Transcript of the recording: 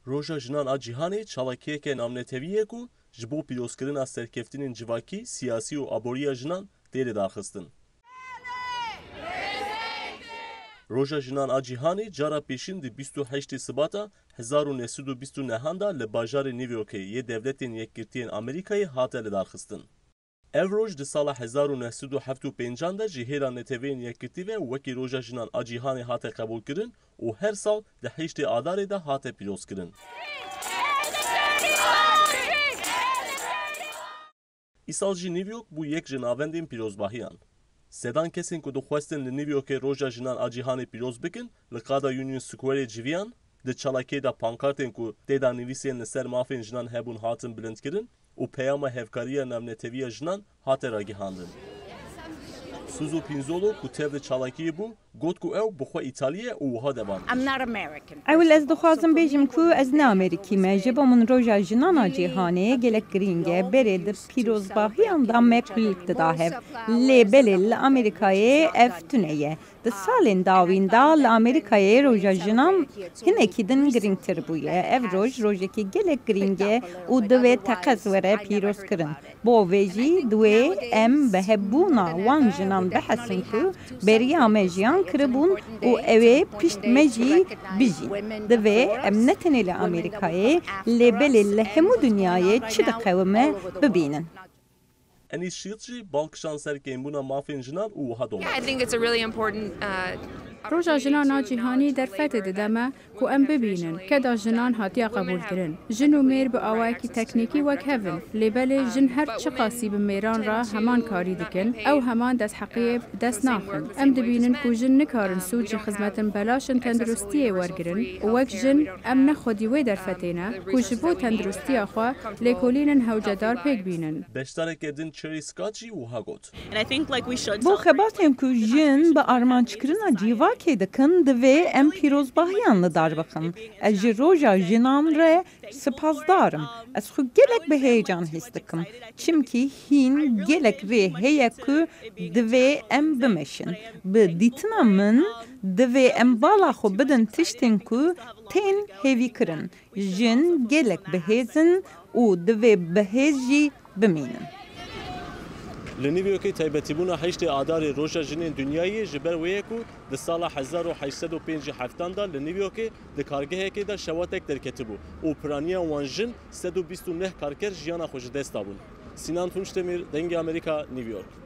Roja jinan a cîhanê çalakiyeke namnetevî ku ji bo pîrozkirina serkeftinên civakî, siyasî û aboriya jinan tê daxistin. Roja jinan a cîhanê cara pêşîn di 28 Sibata 1929 da li bajarê New Yorkê yê devletên Yekgirtiyên Amerîkayê hate lidarxistin. Ev roj di sala 1975 da ji hêra neteveyên Yekgirtî ve wekî Roja jinan a cîhanê hate qebûlkirin û her sal di 8 Adarê da hate pîrozkirin. Îsal jî New York bû yek ji navendên pîrozbahiyan. Sedan kesên ku dixwestin li New Yorkê Roja jinan a cîhanê pîroz bikin, li qada Union Squareê civiyan, di çalakê da pankartên ku tê da nivîsên li ser mafên jinan hebûn hatin bilindkirin û peyama hevkariya navneteviya jinan hate ragihandin. Suzu Pinzolo ku tev li çalakiyê bû, got ku ew bi xwe İtaliyê û wiha deban. Ew ez dixwazim bêjim ku ez ne Amerîkî me, ji bo min roja jinana cîhanê gelek girîng e, berê di pîrozbahiyan da me kulîlk dida hev. Lê belê li Amerîkayê ev tune ye. Di salên dawîn da li Amerîkayê roja jinan hinekî din girîngtir bûye. Ev roj rojekî gelek girîng e û divê teqez were pîrozkirin. Bo vê jî divê em bi hebûna wan jinan bihesin ku beriya me jiyan kiribûn û ew ê pişt me jî bijîn. Divê em ne tenê li Amerîkayê lê belê li hemû dunyayê çi diqewime bibînin. Enîs Şîlt jî balkişan ser kêmbûna mafên jinan û wiha doma. Roja jinana cîhanî derfetê dide me ku em bibînin keda jinan hatiya qebûlkirin. Jin û mêr bi awayekî teknîkî wek hevin. Lê belê jin her çi qasî bi mêran re heman karî dikin, ew heman destheqiyê dest naxin. Em dibînin ku jin nikarin sûd ji xizmetin belaşin tenduristiyê wergirin û wek jin em ne xwedî wê derfetê ne ku ji bo tenduristiya xwe lêkolînên hewcedar pêk bînin. Beşdareke din Cherry Scott jî wiha got. Bo xebatên ku jin bi armançkirina cîvakê dikin, divê em pîrozbahiyan li dar bixin. Ez ji roja jinan re sipasdarim. Ez xwe gelek bi heyecan hîs dikim. Çimkî hîn gelek rê heye ku divê em bimeşin. Bi dîtina min divê em vala xwe bidin tiştên ku tên hêvî kirin. Jin gelek bihêzin û divê bihêz jî bimînin. Li New Yorkê taybetîbûna 8 Adarê Roja Jinên Dunyayê ji ber wê ye ku di sala 1857 da li New Yorkê di kargehekê de şewatek derketibû û piraniya wan jin 129 karker jiyana xwe ji dest dabûn. Sinan Tunçdemir, Dengê Amerîka, New York.